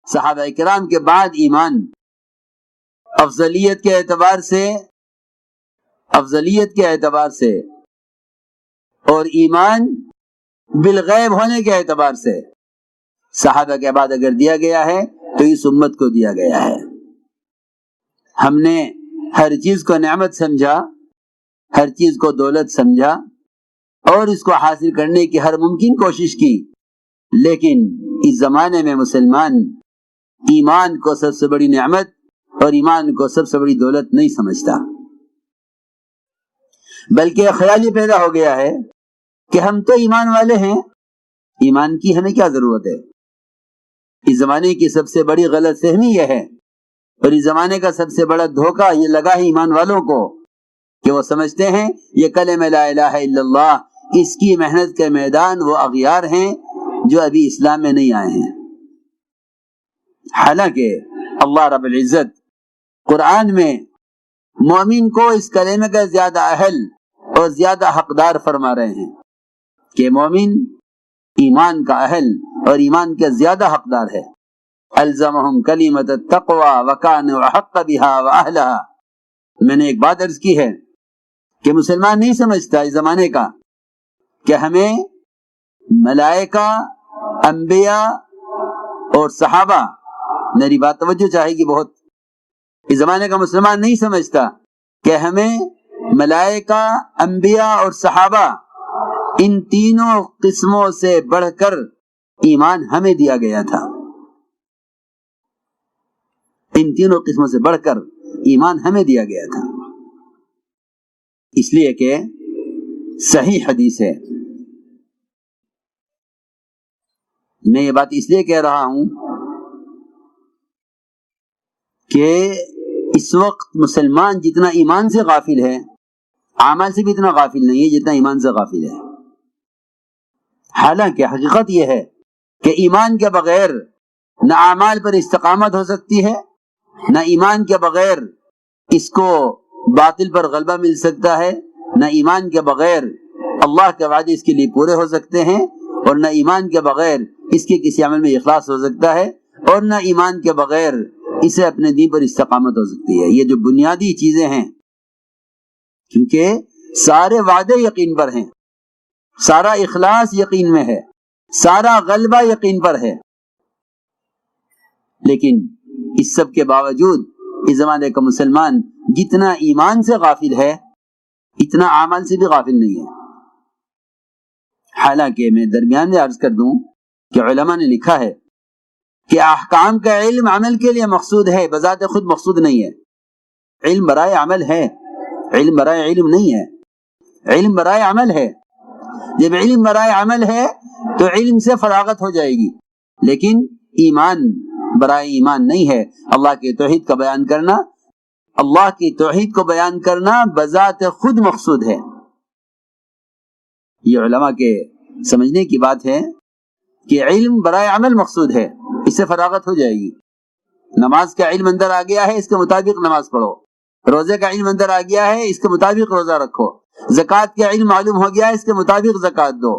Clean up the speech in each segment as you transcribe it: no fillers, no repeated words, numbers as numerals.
صحابہ کرام کے بعد ایمان افضلیت کے اعتبار سے اور ایمان بالغیب ہونے کے اعتبار سے صحابہ کے بعد اگر دیا گیا ہے تو اس امت کو دیا گیا ہے۔ ہم نے ہر چیز کو نعمت سمجھا، ہر چیز کو دولت سمجھا اور اس کو حاصل کرنے کی ہر ممکن کوشش کی، لیکن اس زمانے میں مسلمان ایمان کو سب سے بڑی نعمت اور ایمان کو سب سے بڑی دولت نہیں سمجھتا، بلکہ خیال یہ پیدا ہو گیا ہے کہ ہم تو ایمان والے ہیں، ایمان کی ہمیں کیا ضرورت ہے۔ اس زمانے کی سب سے بڑی غلط فہمی یہ ہے اور اس زمانے کا سب سے بڑا دھوکہ یہ لگا ہے ایمان والوں کو کہ وہ سمجھتے ہیں یہ کلمہ لا الہ الا اللہ، اس کی محنت کے میدان وہ اغیار ہیں جو ابھی اسلام میں نہیں آئے ہیں۔ حالانکہ اللہ رب العزت قرآن میں مومن کو اس کلمے کا زیادہ اہل اور زیادہ حقدار فرما رہے ہیں کہ مومن ایمان کا اہل اور ایمان کا زیادہ حقدار ہے۔ الزمہم کلمۃ التقوی وکانوا احق بها واہلها۔ میں نے ایک بات عرض کی ہے کہ مسلمان نہیں سمجھتا اس زمانے کا کہ ہمیں ملائکہ، انبیاء اور صحابہ، میری بات توجہ چاہے گی بہت، اس زمانے کا مسلمان نہیں سمجھتا کہ ہمیں ملائکہ، انبیاء اور صحابہ، ان تینوں قسموں سے بڑھ کر ایمان ہمیں دیا گیا تھا، ان تینوں قسموں سے بڑھ کر ایمان ہمیں دیا گیا تھا، اس لیے کہ صحیح حدیث ہے۔ میں یہ بات اس لیے کہہ رہا ہوں کہ اس وقت مسلمان جتنا ایمان سے غافل ہے، اعمال سے بھی اتنا غافل نہیں ہے جتنا ایمان سے غافل ہے۔ حالانکہ حقیقت یہ ہے کہ ایمان کے بغیر نہ اعمال پر استقامت ہو سکتی ہے، نہ ایمان کے بغیر اس کو باطل پر غلبہ مل سکتا ہے، نہ ایمان کے بغیر اللہ کے وعدے اس کے لیے پورے ہو سکتے ہیں، اور نہ ایمان کے بغیر اس کے کسی عمل میں اخلاص ہو سکتا ہے، اور نہ ایمان کے بغیر اسے اپنے دین پر استقامت ہو سکتی ہے۔ یہ جو بنیادی چیزیں ہیں، کیونکہ سارے وعدے یقین پر ہیں، سارا اخلاص یقین میں ہے، سارا غلبہ یقین پر ہے، لیکن اس سب کے باوجود اس زمانے کا مسلمان جتنا ایمان سے غافل ہے اتنا اعمال سے بھی غافل نہیں ہے۔ حالانکہ میں درمیان میں عرض کر دوں کہ علماء نے لکھا ہے کہ احکام کا علم عمل کے لیے مقصود ہے، بذات خود مقصود نہیں ہے۔ علم برائے عمل ہے، علم برائے علم نہیں ہے، علم برائے عمل ہے۔ جب علم برائے عمل ہے تو علم سے فراغت ہو جائے گی، لیکن ایمان برائے ایمان نہیں ہے۔ اللہ کی توحید کا بیان کرنا، اللہ کی توحید کو بیان کرنا بذات خود مقصود ہے۔ یہ علماء کے سمجھنے کی بات ہے کہ علم برائے عمل مقصود ہے، اس سے فراغت ہو جائے گی۔ نماز کا علم اندر آ گیا ہے، اس کے مطابق نماز پڑھو، روزے کا علم اندر آ گیا ہے، اس کے مطابق روزہ رکھو، زکوٰۃ کا علم معلوم ہو گیا ہے، اس کے مطابق زکوٰۃ دو،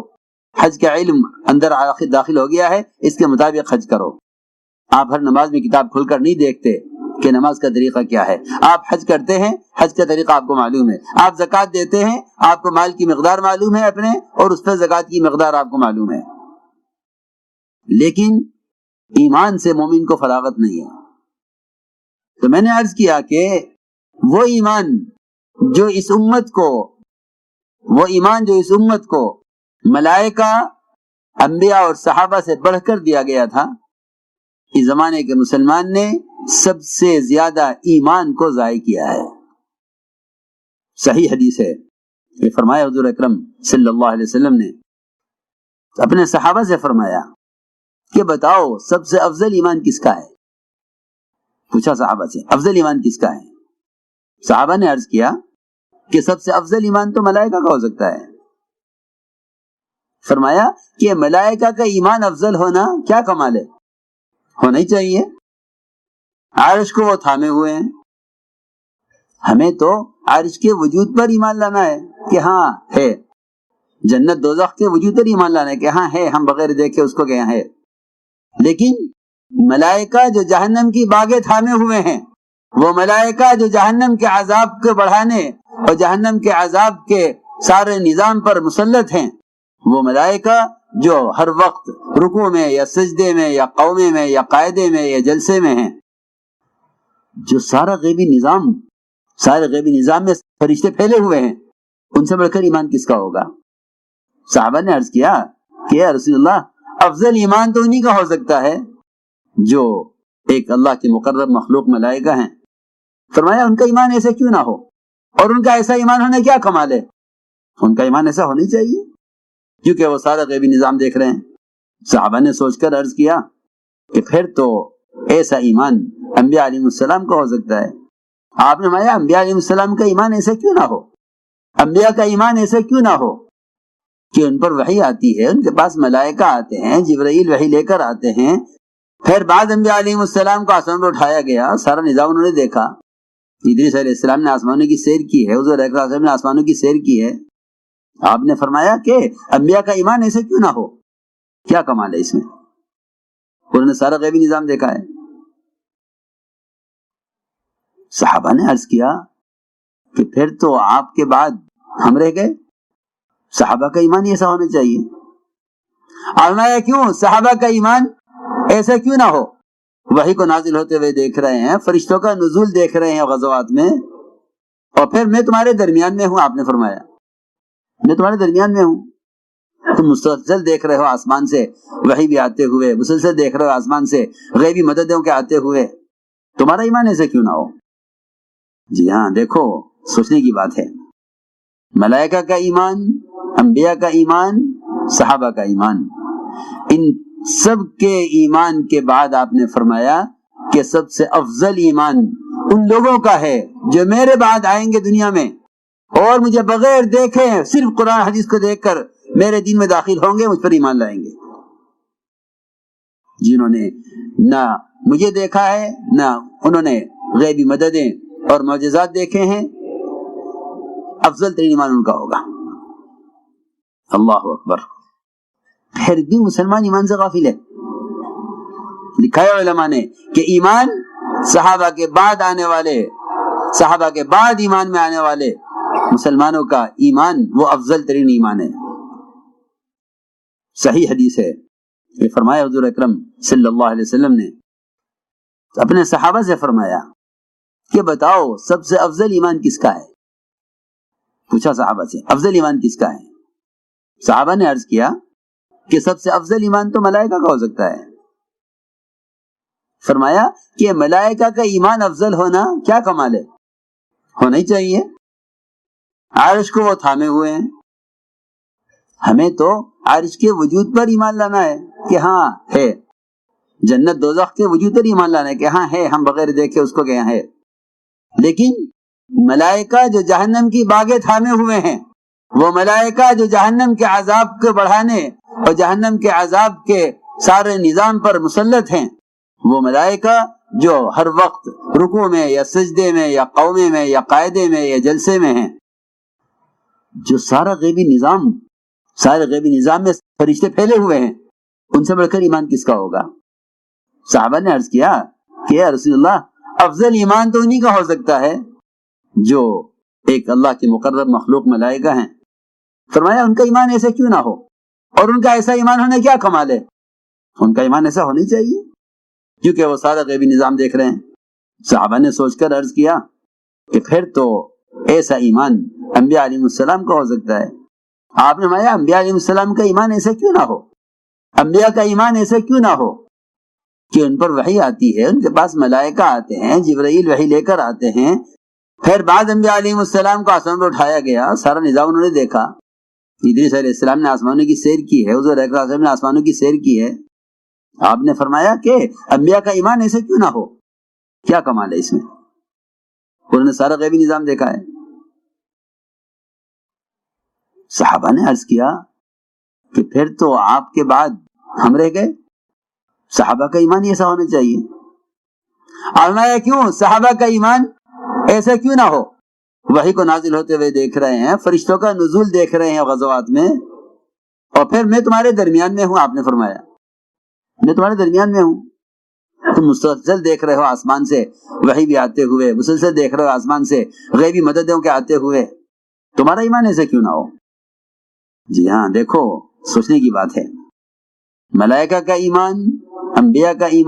حج کا علم اندر داخل ہو گیا ہے، اس کے مطابق حج کرو۔ آپ ہر نماز میں کتاب کھول کر نہیں دیکھتے کہ نماز کا طریقہ کیا ہے، آپ حج کرتے ہیں، حج کا طریقہ آپ کو معلوم ہے، آپ زکوٰۃ دیتے ہیں، آپ کو مال کی مقدار معلوم ہے اپنے، اور اس پہ زکوٰۃ کی مقدار آپ کو معلوم ہے، لیکن ایمان سے مومن کو فراغت نہیں ہے۔ تو میں نے عرض کیا کہ وہ ایمان جو اس امت کو ملائکہ، انبیاء اور صحابہ سے بڑھ کر دیا گیا تھا، اس زمانے کے مسلمان نے سب سے زیادہ ایمان کو ضائع کیا ہے۔ صحیح حدیث ہے، یہ فرمایا حضور اکرم صلی اللہ علیہ وسلم نے اپنے صحابہ سے فرمایا کہ بتاؤ سب سے افضل ایمان کس کا ہے؟ پوچھا صحابہ سے افضل ایمان کس کا ہے؟ صحابہ نے عرض کیا کہ سب سے افضل ایمان تو ملائکہ کا ہو سکتا ہے۔ فرمایا کہ ملائکہ کا ایمان افضل ہونا کیا کمال ہے، ہونا ہی چاہیے، عرش کو وہ تھامے ہوئے ہیں، ہمیں تو عرش کے وجود پر ایمان لانا ہے کہ ہاں ہے، جنت دوزخ کے وجود پر ایمان لانا ہے کہ ہاں ہے، ہم بغیر دیکھے اس کو کہ ہے، لیکن ملائکہ جو جہنم کی باغیں تھامے ہوئے ہیں، وہ ملائکہ جو جہنم کے عذاب کو بڑھانے اور جہنم کے عذاب کے سارے نظام پر مسلط ہیں، وہ ملائکہ جو ہر وقت رکوع میں یا سجدے میں یا قومے میں یا قاعدے میں یا جلسے میں ہیں، جو سارے غیبی نظام میں فرشتے پھیلے ہوئے ہیں، ان سے بڑھ کر ایمان کس کا ہوگا؟ صحابہ نے عرض کیا کہ یا رسول اللہ، افضل ایمان تو انہی کا ہو سکتا ہے جو ایک اللہ کے مقرب مخلوق ملائکہ ہیں۔ فرمایا ان کا ایمان ایسے کیوں نہ ہو، اور ان کا ایسا ایمان ہونے کیا کمال ہے؟ ان کا ایمان ایسا ہونی چاہیے کیونکہ وہ سارا غیبی نظام دیکھ رہے ہیں۔ صحابہ نے سوچ کر عرض کیا کہ پھر تو ایسا ایمان انبیاء علیہ السلام کا ہو سکتا ہے۔ آپ نے فرمایا انبیاء علیہ السلام کا ایمان ایسا کیوں نہ ہو، انبیاء کا ایمان ایسا کیوں نہ ہو کہ ان پر وحی آتی ہے، ان کے پاس ملائکہ آتے ہیں، جبرائیل وحی لے کر آتے ہیں، پھر بعد انبیاء علیہ السلام کو آسمان پر اٹھایا گیا، سارا نظام انہوں نے دیکھا۔ ادریس علیہ السلام نے آسمانوں کی سیر کی ہے، حضور اکرم صلی اللہ علیہ وسلم نے آسمانوں کی سیر کی ہے۔ آپ نے فرمایا کہ انبیاء کا ایمان ایسے کیوں نہ ہو، کیا کمال ہے اس میں؟ انہوں نے سارا غیبی نظام دیکھا ہے۔ صحابہ نے عرض کیا کہ پھر تو آپ کے بعد ہم رہ گئے، صحابہ کا ایمان ایسا ہونا چاہیے۔ فرمایا کیوں؟ صحابہ کا ایمان ایسا کیوں نہ ہو، وحی کو نازل ہوتے ہوئے دیکھ رہے ہیں، فرشتوں کا نزول دیکھ رہے ہیں غزوات میں، اور پھر میں تمہارے درمیان میں ہوں۔ آپ نے فرمایا میں تمہارے درمیان میں ہوں، تم مسلسل دیکھ رہے ہو آسمان سے وحی بھی آتے ہوئے، مسلسل دیکھ رہے ہو آسمان سے غیبی مددوں کے آتے ہوئے، تمہارا ایمان ایسے کیوں نہ ہو؟ جی ہاں، دیکھو سوچنے کی بات ہے۔ ملائکہ کا ایمان، انبیاء کا ایمان، صحابہ کا ایمان، ان سب کے ایمان کے بعد آپ نے فرمایا کہ سب سے افضل ایمان ان لوگوں کا ہے جو میرے بعد آئیں گے دنیا میں اور مجھے بغیر دیکھے صرف قرآن حدیث کو دیکھ کر میرے دین میں داخل ہوں گے، مجھ پر ایمان لائیں گے، جنہوں نے نہ مجھے دیکھا ہے نہ انہوں نے غیبی مددیں اور معجزات دیکھے ہیں، افضل ترین ایمان ان کا ہوگا۔ اللہ اکبر۔ پھر بھی مسلمان ایمان سے غافل ہے۔ لکھا ہے علماء نے کہ ایمان صحابہ کے بعد آنے والے، صحابہ کے بعد ایمان میں آنے والے مسلمانوں کا ایمان وہ افضل ترین ایمان ہے۔ صحیح حدیث ہے، یہ فرمایا حضور اکرم صلی اللہ علیہ وسلم نے اپنے صحابہ سے فرمایا کہ بتاؤ سب سے افضل ایمان کس کا ہے؟ پوچھا صحابہ سے افضل ایمان کس کا ہے؟ صحابہ نے عرض کیا کہ سب سے افضل ایمان تو ملائکہ کا ہو سکتا ہے۔ فرمایا کہ ملائکہ کا ایمان افضل ہونا کیا کمال ہے، ہونا ہی چاہیے۔ عرش کو وہ تھامے ہوئے ہیں، ہمیں تو عرش کے وجود پر ایمان لانا ہے کہ ہاں ہے، جنت دوزخ کے وجود پر ایمان لانا ہے کہ ہاں ہے، ہم بغیر دیکھے اس کو کہ ہے۔ لیکن ملائکہ جو جہنم کی باغیں تھامے ہوئے ہیں، وہ ملائکہ جو جہنم کے عذاب کو بڑھانے اور جہنم کے عذاب کے سارے نظام پر مسلط ہیں، وہ ملائکہ جو ہر وقت رکوع میں یا سجدے میں یا قومے میں یا قاعدے میں یا جلسے میں ہیں، جو سارے غیبی نظام میں فرشتے پھیلے ہوئے ہیں، ان سے بڑھ کر ایمان کس کا ہوگا؟ صحابہ نے عرض کیا کہ یا رسول اللہ، افضل ایمان تو انہی کا ہو سکتا ہے جو ایک اللہ کے مقرب مخلوق ملائکہ ہیں۔ فرمایا ان کا ایمان ایسا کیوں نہ ہو، اور ان کا ایسا ایمان ہونے کیا کمال ہے؟ ان کا ایمان ایسا ہونی چاہیے کیونکہ وہ سارا غیبی نظام دیکھ رہے ہیں۔ صحابہ نے سوچ کر عرض کیا کہ پھر تو ایسا ایمان انبیاء علیہ السلام کا ہو سکتا ہے۔ آپ نے فرمایا انبیاء علیہ السلام کا ایمان ایسا کیوں نہ ہو، انبیاء کا ایمان ایسا کیوں نہ ہو کہ ان پر وحی آتی ہے، ان کے پاس ملائکہ آتے ہیں، جبرائیل وحی لے کر آتے ہیں، پھر بعد انبیاء علیہ السلام کو آسمان پر اٹھایا گیا، سارا نظام انہوں نے دیکھا۔ ادریس علیہ السلام نے آسمانوں کی سیر کی ہے، حضور اکرم صلی اللہ علیہ وسلم نے آسمانوں کی سیر کی ہے۔ آپ نے فرمایا کہ انبیاء کا ایمان ایسے کیوں نہ ہو، کیا کمال ہے اس میں؟ انہوں نے سارا غیبی نظام دیکھا ہے۔ صحابہ نے عرض کیا کہ پھر تو آپ کے بعد ہم رہ گئے، صحابہ کا ایمان ایسا ہونا چاہیے۔ فرمایا کیوں؟ صحابہ کا ایمان ایسا کیوں نہ ہو، وحی کو نازل ہوتے ہوئے دیکھ رہے ہیں، فرشتوں کا نزول دیکھ رہے ہیں غزوات میں، اور پھر میں تمہارے درمیان میں ہوں۔ آپ نے فرمایا میں تمہارے درمیان میں ہوں۔ تم مسلسل دیکھ رہے ہو آسمان سے وحی بھی آتے ہوئے، مسلسل دیکھ رہے ہو آسمان سے غیبی مددوں کے آتے ہوئے، تمہارا ایمان ایسے کیوں نہ ہو؟ جی ہاں، دیکھو سوچنے کی بات ہے، ملائکہ کا ایمان، انبیاء کا ایمان